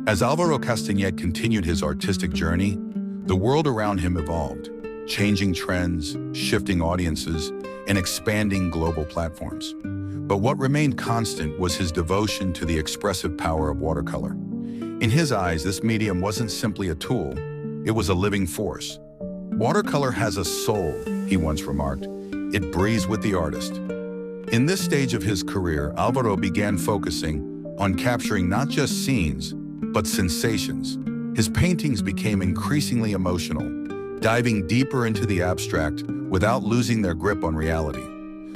As Alvaro Castagnet continued his artistic journey, the world around him evolved, changing trends, shifting audiences, and expanding global platforms. But what remained constant was his devotion to the expressive power of watercolor. In his eyes, this medium wasn't simply a tool, it was a living force. "Watercolor has a soul," he once remarked. "It breathes with the artist." In this stage of his career, Alvaro began focusing on capturing not just scenes, but sensations. His paintings became increasingly emotional, diving deeper into the abstract without losing their grip on reality.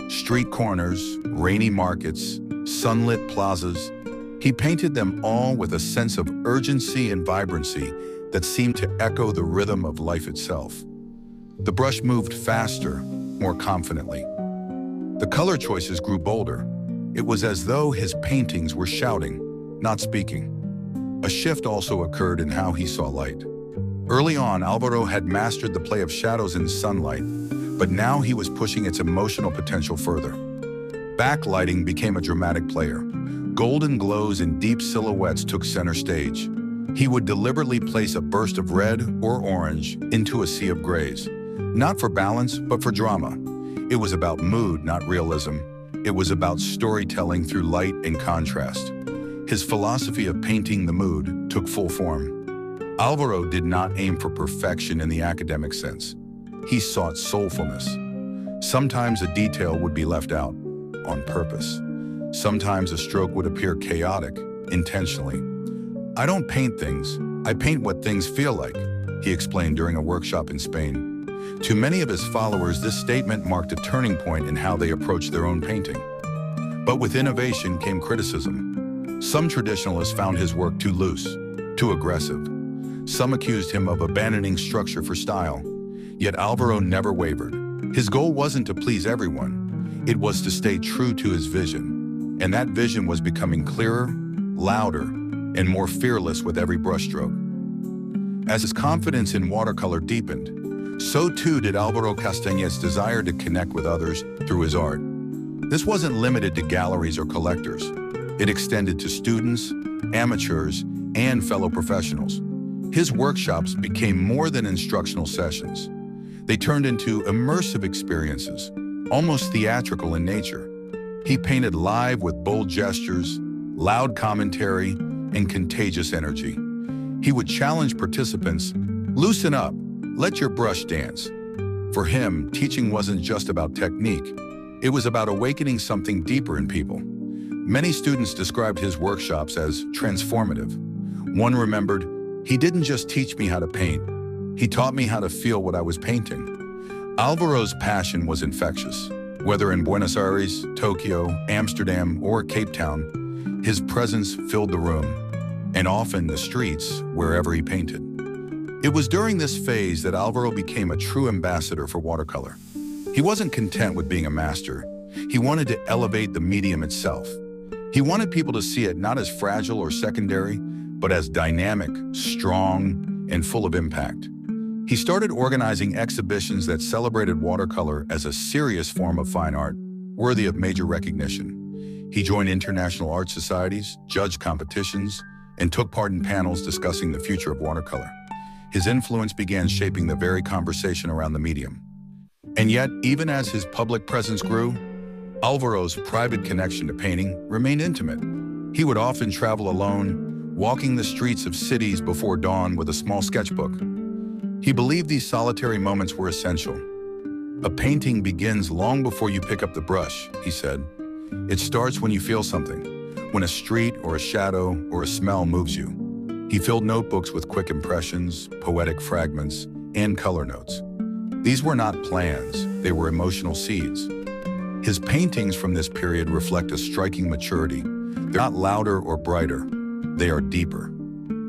Street corners, rainy markets, sunlit plazas, he painted them all with a sense of urgency and vibrancy that seemed to echo the rhythm of life itself. The brush moved faster, more confidently. The color choices grew bolder. It was as though his paintings were shouting, not speaking. A shift also occurred in how he saw light. Early on, Alvaro had mastered the play of shadows in sunlight, but now he was pushing its emotional potential further. Backlighting became a dramatic player. Golden glows and deep silhouettes took center stage. He would deliberately place a burst of red or orange into a sea of grays, not for balance, but for drama. It was about mood, not realism. It was about storytelling through light and contrast. His philosophy of painting the mood took full form. Alvaro did not aim for perfection in the academic sense. He sought soulfulness. Sometimes a detail would be left out, on purpose. Sometimes a stroke would appear chaotic, intentionally. "I don't paint things, I paint what things feel like," he explained during a workshop in Spain. To many of his followers, this statement marked a turning point in how they approached their own painting. But with innovation came criticism. Some traditionalists found his work too loose, too aggressive. Some accused him of abandoning structure for style. Yet Alvaro never wavered. His goal wasn't to please everyone. It was to stay true to his vision. And that vision was becoming clearer, louder, and more fearless with every brushstroke. As his confidence in watercolor deepened, so too did Álvaro Castagnet's desire to connect with others through his art. This wasn't limited to galleries or collectors. It extended to students, amateurs, and fellow professionals. His workshops became more than instructional sessions. They turned into immersive experiences, almost theatrical in nature. He painted live with bold gestures, loud commentary, and contagious energy. He would challenge participants, "Loosen up, let your brush dance." For him, teaching wasn't just about technique. It was about awakening something deeper in people. Many students described his workshops as transformative. One remembered, "He didn't just teach me how to paint. He taught me how to feel what I was painting." Alvaro's passion was infectious. Whether in Buenos Aires, Tokyo, Amsterdam, or Cape Town, his presence filled the room, and often the streets wherever he painted. It was during this phase that Alvaro became a true ambassador for watercolor. He wasn't content with being a master. He wanted to elevate the medium itself. He wanted people to see it not as fragile or secondary, but as dynamic, strong, and full of impact. He started organizing exhibitions that celebrated watercolor as a serious form of fine art, worthy of major recognition. He joined international art societies, judged competitions, and took part in panels discussing the future of watercolor. His influence began shaping the very conversation around the medium. And yet, even as his public presence grew, Alvaro's private connection to painting remained intimate. He would often travel alone, walking the streets of cities before dawn with a small sketchbook. He believed these solitary moments were essential. "A painting begins long before you pick up the brush," he said. "It starts when you feel something, when a street or a shadow or a smell moves you." He filled notebooks with quick impressions, poetic fragments, and color notes. These were not plans, they were emotional seeds. His paintings from this period reflect a striking maturity. They're not louder or brighter, they are deeper.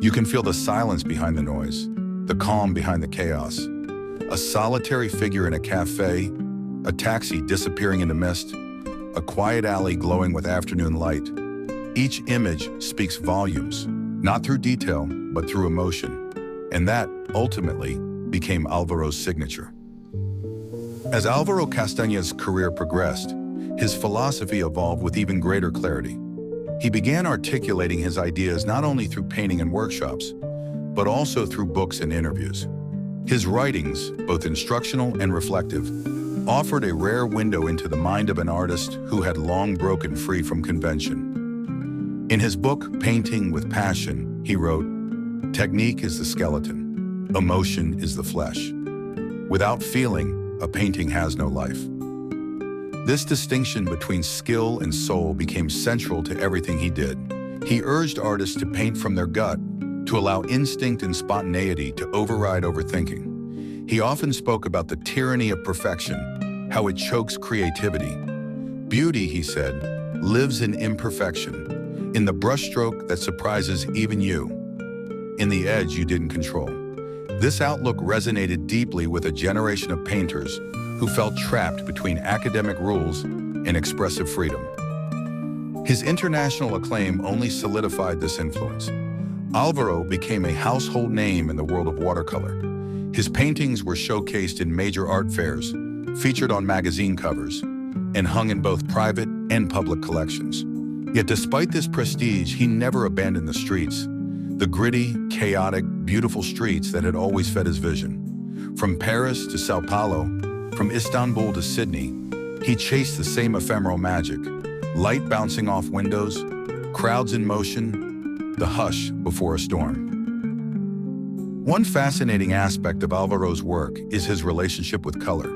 You can feel the silence behind the noise, the calm behind the chaos. A solitary figure in a café, a taxi disappearing into mist, a quiet alley glowing with afternoon light. Each image speaks volumes, not through detail, but through emotion. And that, ultimately, became Alvaro's signature. As Álvaro Castagnet's career progressed, his philosophy evolved with even greater clarity. He began articulating his ideas not only through painting and workshops, but also through books and interviews. His writings, both instructional and reflective, offered a rare window into the mind of an artist who had long broken free from convention. In his book, Painting with Passion, he wrote, "Technique is the skeleton, emotion is the flesh. Without feeling, a painting has no life." This distinction between skill and soul became central to everything he did. He urged artists to paint from their gut, to allow instinct and spontaneity to override overthinking. He often spoke about the tyranny of perfection, how it chokes creativity. Beauty, he said, lives in imperfection, in the brushstroke that surprises even you, in the edge you didn't control. This outlook resonated deeply with a generation of painters who felt trapped between academic rules and expressive freedom. His international acclaim only solidified this influence. Alvaro became a household name in the world of watercolor. His paintings were showcased in major art fairs, featured on magazine covers, and hung in both private and public collections. Yet despite this prestige, he never abandoned the streets, the gritty, chaotic, beautiful streets that had always fed his vision. From Paris to Sao Paulo, from Istanbul to Sydney, he chased the same ephemeral magic, light bouncing off windows, crowds in motion, the hush before a storm. One fascinating aspect of Alvaro's work is his relationship with color.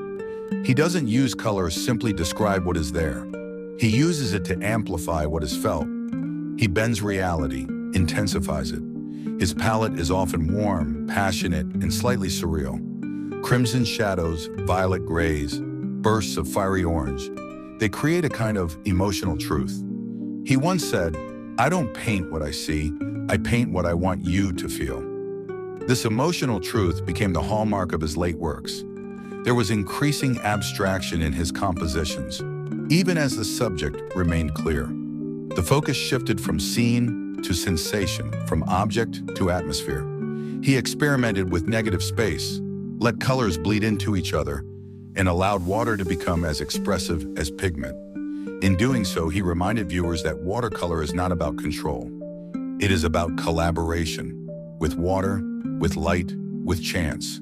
He doesn't use color to simply describe what is there. He uses it to amplify what is felt. He bends reality, intensifies it. His palette is often warm, passionate, and slightly surreal. Crimson shadows, violet grays, bursts of fiery orange. They create a kind of emotional truth. He once said, "I don't paint what I see, I paint what I want you to feel." This emotional truth became the hallmark of his late works. There was increasing abstraction in his compositions, even as the subject remained clear. The focus shifted from scene to sensation, from object to atmosphere. He experimented with negative space, let colors bleed into each other, and allowed water to become as expressive as pigment. In doing so, he reminded viewers that watercolor is not about control. It is about collaboration, with water, with light, with chance.